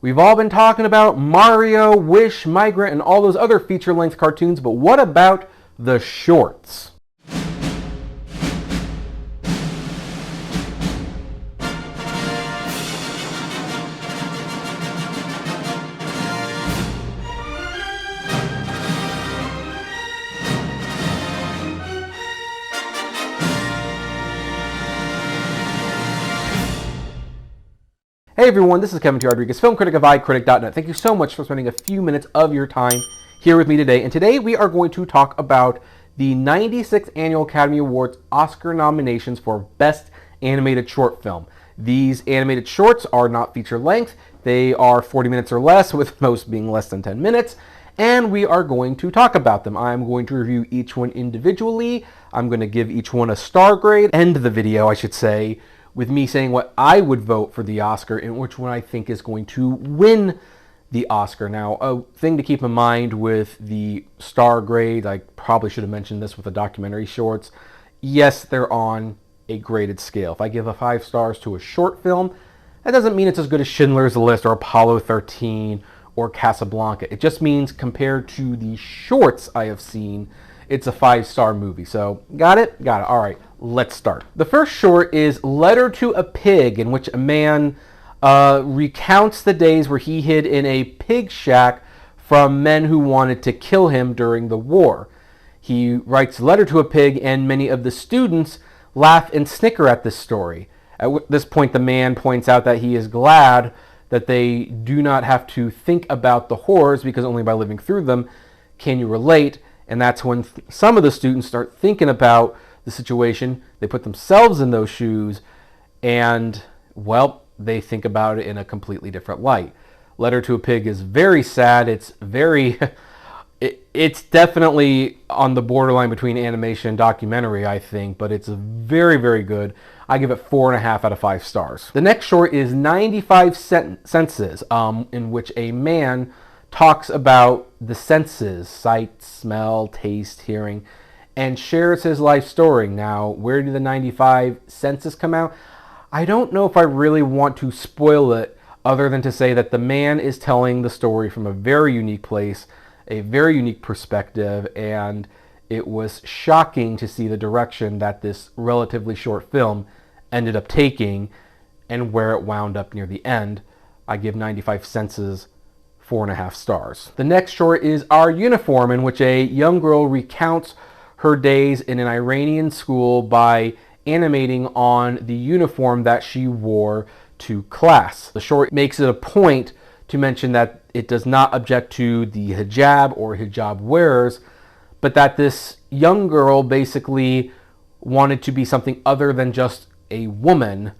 We've all been talking about Mario, Wish, Migrant, and all those other feature-length cartoons, but what about the shorts? Hey everyone, this is Kevin T. Rodriguez, film critic of iCritic.net. Thank you so much for spending a few minutes of your time here with me today. And today we are going to talk about the 96th Annual Academy Awards Oscar nominations for Best Animated Short Film. These animated shorts are not feature length. They are 40 minutes or less, with most being less than 10 minutes. And we are going to talk about them. I'm going to review each one individually. I'm going to give each one a star grade. End the video, I should say, with me saying what I would vote for the Oscar and which one I think is going to win the Oscar. Now, a thing to keep in mind with the star grade, I probably should have mentioned this with the documentary shorts. Yes, they're on a graded scale. If I give 5 stars to a short film, that doesn't mean it's as good as Schindler's List or Apollo 13 or Casablanca. It just means compared to the shorts I have seen, it's a 5-star movie. So, got it? Got it. All right, let's start. The first short is Letter to a Pig, in which a man recounts the days where he hid in a pig shack from men who wanted to kill him during the war. He writes a letter to a pig, and many of the students laugh and snicker at this story. At this point, the man points out that he is glad that they do not have to think about the horrors, because only by living through them can you relate. And that's when some of the students start thinking about the situation. They put themselves in those shoes, and, well, they think about it in a completely different light. Letter to a Pig is very sad. It's very... it's definitely on the borderline between animation and documentary, I think, but it's very, very good. I give it 4.5 out of 5 stars. The next short is 95 Senses, in which a man talks about the senses, sight, smell, taste, hearing, and shares his life story. Now, where do the 95 senses come out? I don't know if I really want to spoil it, other than to say that the man is telling the story from a very unique place, a very unique perspective, and it was shocking to see the direction that this relatively short film ended up taking and where it wound up near the end. I give 95 Senses 4.5 stars. The next short is Our Uniform, in which a young girl recounts her days in an Iranian school by animating on the uniform that she wore to class. The short makes it a point to mention that it does not object to the hijab or hijab wearers, but that this young girl basically wanted to be something other than just a woman,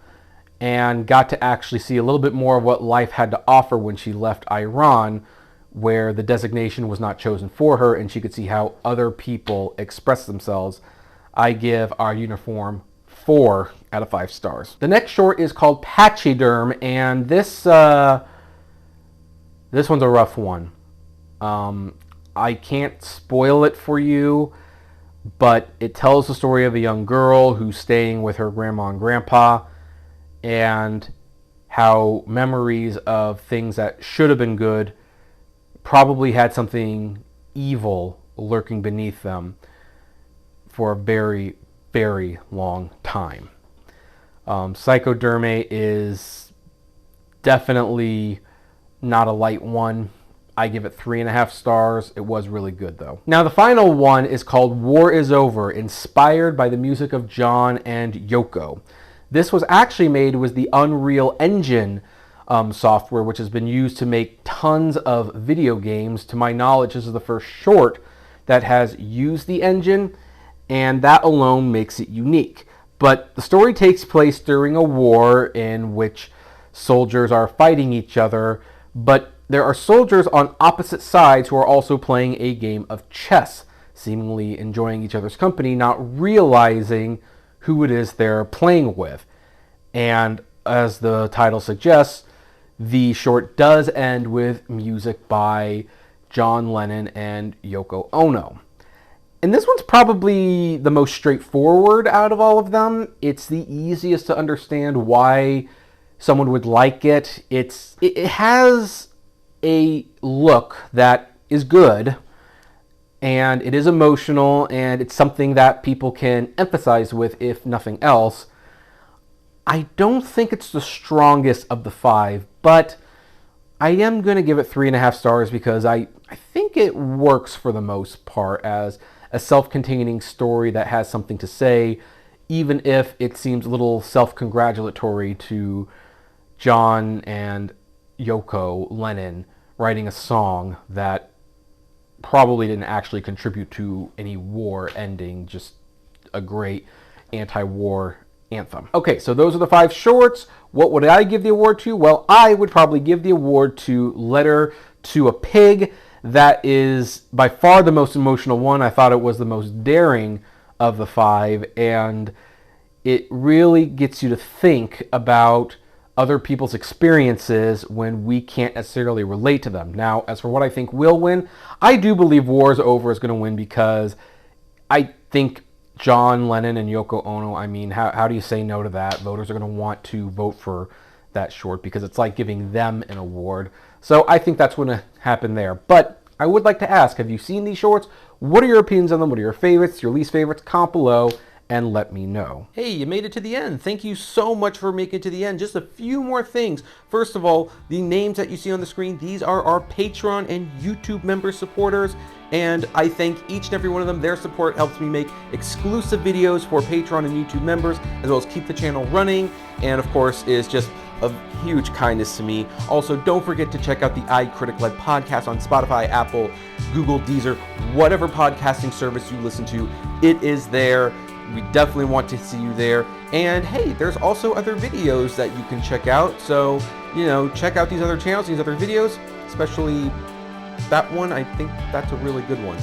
and got to actually see a little bit more of what life had to offer when she left Iran, where the designation was not chosen for her, and she could see how other people express themselves. I give Our Uniform 4 out of 5 stars. The next short is called Pachyderm, and this one's a rough one. I can't spoil it for you, but it tells the story of a young girl who's staying with her grandma and grandpa, and how memories of things that should have been good probably had something evil lurking beneath them for a very, very long time. Psychoderme is definitely not a light one. I give it 3.5 stars. It was really good, though. Now, the final one is called War is Over, inspired by the music of John and Yoko. This was actually made with the Unreal Engine software, which has been used to make tons of video games. To my knowledge, this is the first short that has used the engine, and that alone makes it unique. But the story takes place during a war in which soldiers are fighting each other, but there are soldiers on opposite sides who are also playing a game of chess, seemingly enjoying each other's company, not realizing who it is they're playing with. And as the title suggests, the short does end with music by John Lennon and Yoko Ono. And this one's probably the most straightforward out of all of them. It's the easiest to understand why someone would like it. It has a look that is good, and it is emotional, and it's something that people can emphasize with, if nothing else. I don't think it's the strongest of the 5, but I am going to give it 3.5 stars because I think it works for the most part as a self-containing story that has something to say, even if it seems a little self-congratulatory to John and Yoko Lennon writing a song that probably didn't actually contribute to any war ending, just a great anti-war anthem. Okay, so those are the 5 shorts. What would I give the award to? Well, I would probably give the award to Letter to a Pig. That is by far the most emotional one. I thought it was the most daring of the 5, and it really gets you to think about other people's experiences when we can't necessarily relate to them. Now, as for what I think will win, I do believe War is Over is going to win because I think John Lennon and Yoko Ono, I mean, how do you say no to that? Voters are going to want to vote for that short because it's like giving them an award. So I think that's going to happen there. But I would like to ask, have you seen these shorts? What are your opinions on them? What are your favorites, your least favorites? Comment below and let me know. Hey, you made it to the end. Thank you so much for making it to the end. Just a few more things. First of all, the names that you see on the screen, these are our Patreon and YouTube member supporters, and I thank each and every one of them. Their support helps me make exclusive videos for Patreon and YouTube members, as well as keep the channel running, and of course is just of huge kindness to me. Also, don't forget to check out the iCritic-led podcast on Spotify, Apple, Google, Deezer, whatever podcasting service you listen to, it is there. We definitely want to see you there. And hey, there's also other videos that you can check out. So, you know, check out these other channels, these other videos, especially that one. I think that's a really good one.